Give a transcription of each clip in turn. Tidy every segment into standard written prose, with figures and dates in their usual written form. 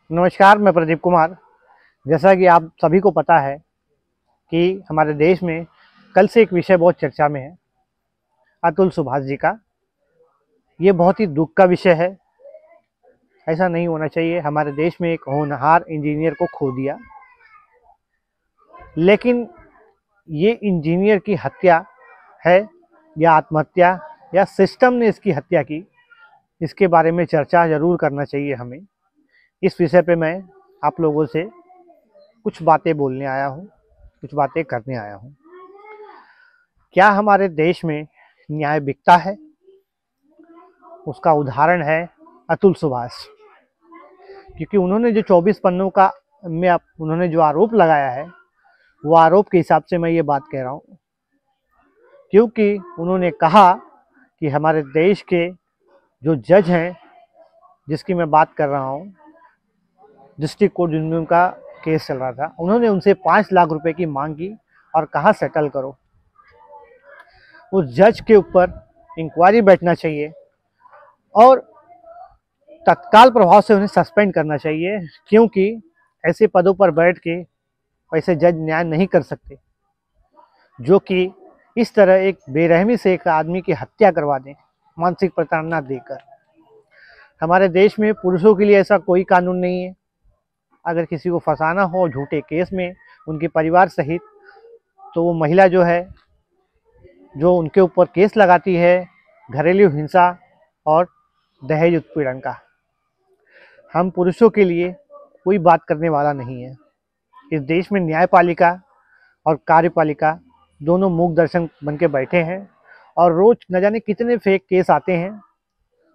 नमस्कार, मैं प्रदीप कुमार। जैसा कि आप सभी को पता है कि हमारे देश में कल से एक विषय बहुत चर्चा में है, अतुल सुभाष जी का। ये बहुत ही दुख का विषय है। ऐसा नहीं होना चाहिए। हमारे देश में एक होनहार इंजीनियर को खो दिया, लेकिन ये इंजीनियर की हत्या है या आत्महत्या या सिस्टम ने इसकी हत्या की, इसके बारे में चर्चा जरूर करना चाहिए हमें। इस विषय पे मैं आप लोगों से कुछ बातें बोलने आया हूँ, कुछ बातें करने आया हूँ। क्या हमारे देश में न्याय बिकता है? उसका उदाहरण है अतुल सुभाष। क्योंकि उन्होंने जो 24 पन्नों का में उन्होंने जो आरोप लगाया है, वो आरोप के हिसाब से मैं ये बात कह रहा हूँ। क्योंकि उन्होंने कहा कि हमारे देश के जो जज हैं, जिसकी मैं बात कर रहा हूँ, डिस्ट्रिक्ट कोर्ट जिनमें उनका केस चल रहा था, उन्होंने उनसे 5 लाख रुपए की मांग की और कहा सेटल करो। उस जज के ऊपर इंक्वायरी बैठना चाहिए और तत्काल प्रभाव से उन्हें सस्पेंड करना चाहिए, क्योंकि ऐसे पदों पर बैठ के वैसे जज न्याय नहीं कर सकते जो कि इस तरह एक बेरहमी से एक आदमी की हत्या करवा दें, मानसिक प्रताड़ना देकर। हमारे देश में पुरुषों के लिए ऐसा कोई कानून नहीं है। अगर किसी को फंसाना हो झूठे केस में उनके परिवार सहित, तो वो महिला जो है, जो उनके ऊपर केस लगाती है घरेलू हिंसा और दहेज उत्पीड़न का। हम पुरुषों के लिए कोई बात करने वाला नहीं है। इस देश में न्यायपालिका और कार्यपालिका दोनों मूक दर्शन बन के बैठे हैं और रोज न जाने कितने फेक केस आते हैं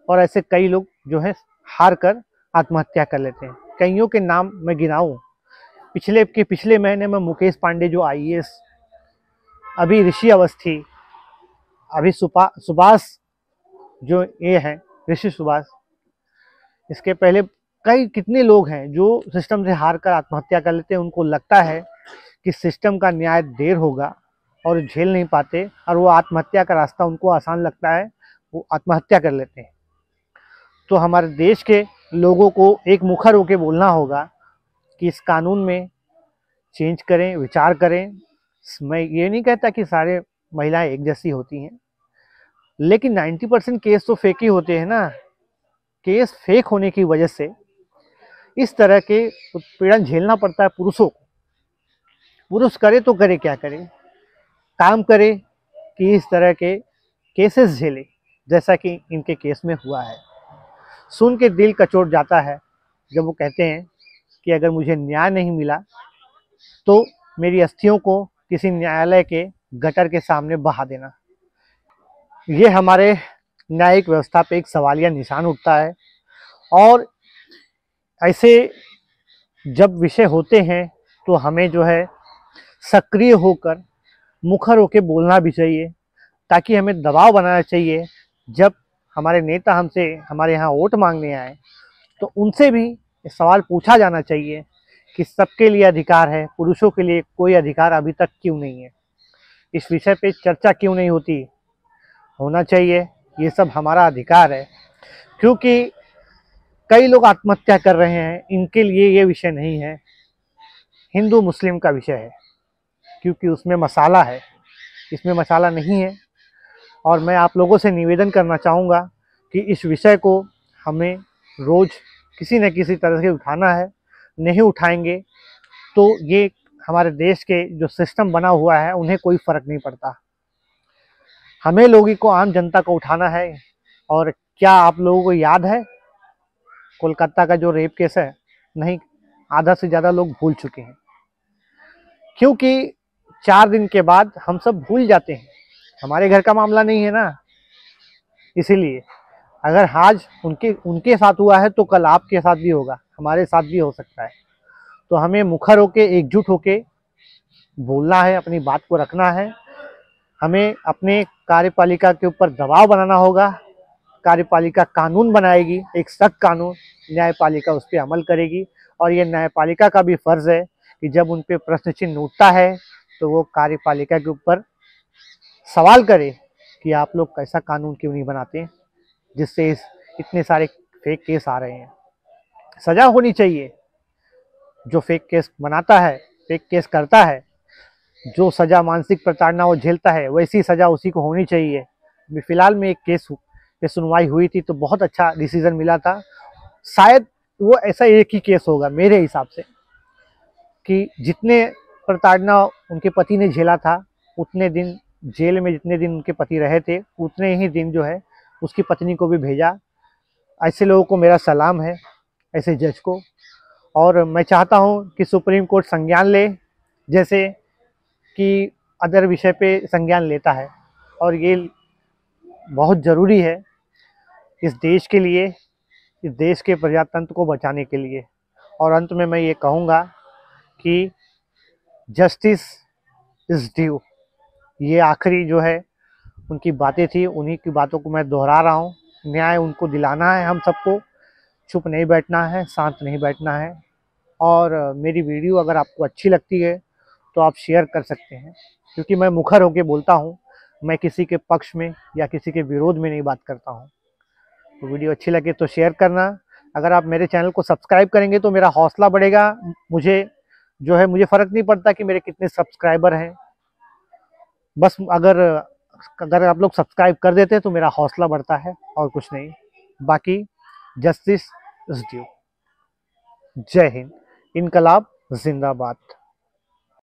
और ऐसे कई लोग जो है हार कर आत्महत्या कर लेते हैं। कईयों के नाम मैं गिनाऊं, पिछले महीने में मुकेश पांडे जो IAS, अभी ऋषि अवस्थी, अभी सुभाष जो ये हैं ऋषि सुभाष, इसके पहले कितने लोग हैं जो सिस्टम से हार कर आत्महत्या कर लेते हैं। उनको लगता है कि सिस्टम का न्याय देर होगा और झेल नहीं पाते और वो आत्महत्या का रास्ता उनको आसान लगता है, वो आत्महत्या कर लेते हैं। तो हमारे देश के लोगों को एक मुखर होकर बोलना होगा कि इस कानून में चेंज करें, विचार करें। मैं ये नहीं कहता कि सारे महिलाएं एक जैसी होती हैं, लेकिन 90% केस तो फेक ही होते हैं ना। केस फेक होने की वजह से इस तरह के उत्पीड़न झेलना पड़ता है पुरुषों को। पुरुष करे तो करे क्या करे, काम करे कि इस तरह के केसेस झेले, जैसा कि इनके केस में हुआ है। सुन के दिल कचोट जाता है जब वो कहते हैं कि अगर मुझे न्याय नहीं मिला तो मेरी अस्थियों को किसी न्यायालय के गटर के सामने बहा देना। ये हमारे न्यायिक व्यवस्था पे एक सवालिया निशान उठता है। और ऐसे जब विषय होते हैं तो हमें जो है सक्रिय होकर, मुखर होकर बोलना भी चाहिए, ताकि हमें दबाव बनाना चाहिए। जब हमारे नेता हमसे हमारे यहाँ वोट मांगने आए तो उनसे भी सवाल पूछा जाना चाहिए कि सबके लिए अधिकार है, पुरुषों के लिए कोई अधिकार अभी तक क्यों नहीं है, इस विषय पे चर्चा क्यों नहीं होती। होना चाहिए, ये सब हमारा अधिकार है। क्योंकि कई लोग आत्महत्या कर रहे हैं, इनके लिए ये विषय नहीं है, हिंदू मुस्लिम का विषय है, क्योंकि उसमें मसाला है, इसमें मसाला नहीं है। और मैं आप लोगों से निवेदन करना चाहूँगा कि इस विषय को हमें रोज़ किसी न किसी तरह से उठाना है। नहीं उठाएंगे तो ये हमारे देश के जो सिस्टम बना हुआ है उन्हें कोई फ़र्क नहीं पड़ता। हमें लोगों को, आम जनता को उठाना है। और क्या आप लोगों को याद है कोलकाता का जो रेप केस है? नहीं, आधा से ज़्यादा लोग भूल चुके हैं, क्योंकि 4 दिन के बाद हम सब भूल जाते हैं। हमारे घर का मामला नहीं है ना, इसीलिए अगर आज उनके साथ हुआ है तो कल आपके साथ भी होगा, हमारे साथ भी हो सकता है। तो हमें मुखर होके, एकजुट होके बोलना है, अपनी बात को रखना है। हमें अपने कार्यपालिका के ऊपर दबाव बनाना होगा। कार्यपालिका कानून बनाएगी, एक सख्त कानून, न्यायपालिका उस पर अमल करेगी। और ये न्यायपालिका का भी फर्ज है कि जब उन पर प्रश्न चिन्ह उठता है तो वो कार्यपालिका के ऊपर सवाल करे कि आप लोग कैसा कानून क्यों नहीं बनाते, जिससे इतने सारे फेक केस आ रहे हैं। सजा होनी चाहिए, जो फेक केस बनाता है, फेक केस करता है, जो सज़ा मानसिक प्रताड़ना वो झेलता है, वैसी सज़ा उसी को होनी चाहिए। अभी फ़िलहाल में एक केस पे सुनवाई हुई थी तो बहुत अच्छा डिसीजन मिला था। शायद वो ऐसा एक ही केस होगा मेरे हिसाब से कि जितने प्रताड़ना उनके पति ने झेला था, उतने दिन जेल में जितने दिन उनके पति रहे थे, उतने ही दिन जो है उसकी पत्नी को भी भेजा। ऐसे लोगों को मेरा सलाम है, ऐसे जज को। और मैं चाहता हूं कि सुप्रीम कोर्ट संज्ञान ले, जैसे कि अदर विषय पे संज्ञान लेता है, और ये बहुत ज़रूरी है इस देश के लिए, इस देश के प्रजातंत्र को बचाने के लिए। और अंत में मैं ये कहूँगा कि जस्टिस इज़ ड्यू, ये आखिरी जो है उनकी बातें थी, उन्हीं की बातों को मैं दोहरा रहा हूँ। न्याय उनको दिलाना है, हम सबको चुप नहीं बैठना है, शांत नहीं बैठना है। और मेरी वीडियो अगर आपको अच्छी लगती है तो आप शेयर कर सकते हैं, क्योंकि मैं मुखर होकर बोलता हूँ, मैं किसी के पक्ष में या किसी के विरोध में नहीं बात करता हूँ। तो वीडियो अच्छी लगे तो शेयर करना। अगर आप मेरे चैनल को सब्सक्राइब करेंगे तो मेरा हौसला बढ़ेगा। मुझे जो है, मुझे फ़र्क नहीं पड़ता कि मेरे कितने सब्सक्राइबर हैं, बस अगर अगर आप लोग सब्सक्राइब कर देते हैं तो मेरा हौसला बढ़ता है, और कुछ नहीं। बाकी जस्टिस इज ड्यू। जय हिंद, इनकलाब जिंदाबाद।